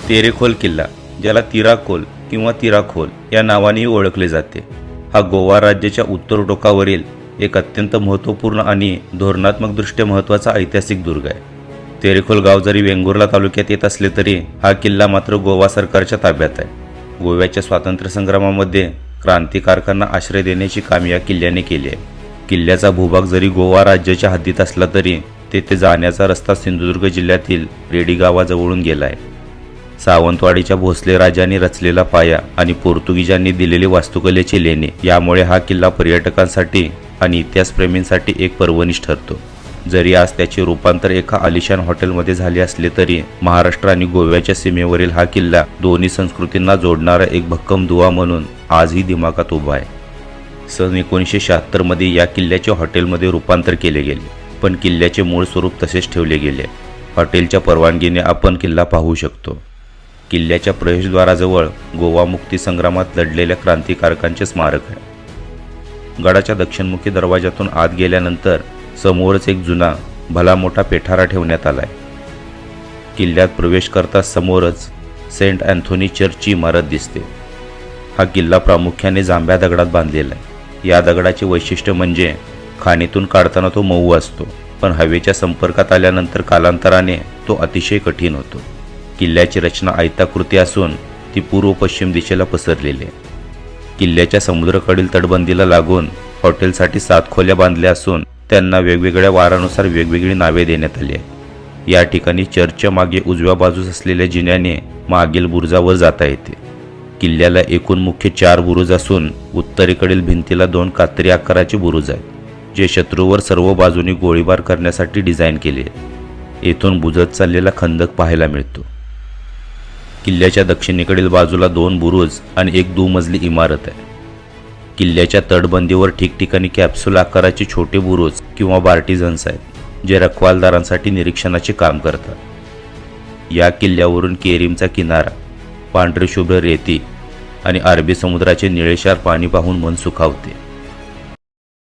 तेरेखोल किल्ला, ज्याला तिराकोल किंवा तिराखोल या नावानेही ओळखले जाते, हा गोवा राज्याच्या उत्तर टोकावरील एक अत्यंत महत्त्वपूर्ण आणि धोरणात्मकदृष्ट्या महत्त्वाचा ऐतिहासिक दुर्ग आहे. तेरेखोल गाव जरी वेंगुर्ला तालुक्यात येत असले तरी हा किल्ला मात्र गोवा सरकारच्या ताब्यात आहे. गोव्याच्या स्वातंत्र्य संग्रामामध्ये क्रांतिकारकांना आश्रय देण्याची काम या किल्ल्याने केली आहे. किल्ल्याचा भूभाग जरी गोवा राज्याच्या हद्दीत असला तरी तेथे जाण्याचा रस्ता सिंधुदुर्ग जिल्ह्यातील रेडी गावाजवळून गेला आहे. सावंतवाडीच्या भोसले राजांनी रचलेला पाया आणि पोर्तुगीजांनी दिलेले वास्तुकलेचे लेणे यामुळे हा किल्ला पर्यटकांसाठी आणि इतिहासप्रेमींसाठी एक पर्वणीच ठरतो. जरी आज त्याचे रूपांतर एका आलिशान हॉटेलमध्ये झाले असले तरी महाराष्ट्र आणि गोव्याच्या सीमेवरील हा किल्ला दोन्ही संस्कृतींना जोडणारा एक भक्कम दुवा म्हणून आजही दिमागात उभा आहे. सन 1976 मध्ये या किल्ल्याचे हॉटेलमध्ये रूपांतर केले गेले, पण किल्ल्याचे मूळ स्वरूप तसेच ठेवले गेले. हॉटेलच्या परवानगीने आपण किल्ला पाहू शकतो. किल्ल्याच्या प्रवेशद्वाराजवळ गोवा मुक्ती संग्रामात लढलेल्या क्रांतिकारकांचे स्मारक आहे. गडाच्या दक्षिणमुखी दरवाजातून आत गेल्यानंतर समोरच एक जुना भला मोठा पेठारा ठेवण्यात आला आहे. किल्ल्यात प्रवेश करता समोरच सेंट अँथोनी चर्चची इमारत दिसते. हा किल्ला प्रामुख्याने जांभ्या दगडात बांधलेला आहे. या दगडाचे वैशिष्ट्य म्हणजे खाणीतून काढताना तो मऊ असतो, पण हवेच्या संपर्कात आल्यानंतर कालांतराने तो अतिशय कठीण होतो. किल्ल्याची रचना आयताकृती असून ती पूर्व पश्चिम दिशेला पसरलेली आहे. किल्ल्याच्या समुद्राकडील तटबंदीला लागून हॉटेलसाठी 7 खोल्या बांधल्या असून त्यांना वेगवेगळ्या वारानुसार वेगवेगळी नावे देण्यात आली आहे. या ठिकाणी चर्चच्या मागे उजव्या बाजूस असलेल्या जिन्याने मागील बुरुजावर जाता येते. किल्ल्याला एकूण मुख्य 4 बुरुज असून उत्तरेकडील भिंतीला 2 कात्री आकाराचे बुरुज आहेत, जे शत्रूवर सर्व बाजूनी गोळीबार करण्यासाठी डिझाईन केले आहेत. येथून बुजत चाललेला खंदक पाहायला मिळतो. किल्ल्याच्या दक्षिणेकडील बाजूला 2 बुरुज आणि एक दुमजली इमारत आहे. किल्ल्याच्या तटबंदीवर ठिकठिकाणी कॅप्सूल आकाराचे छोटे बुरुज किंवा बार्टिझन्स आहेत, जे रखवालदारांसाठी निरीक्षणाचे काम करतात. या किल्ल्यावरून केरीमचा किनारा, पांढरे शुभ्र रेती आणि अरबी समुद्राचे निळेशार पाणी पाहून मन सुखावते.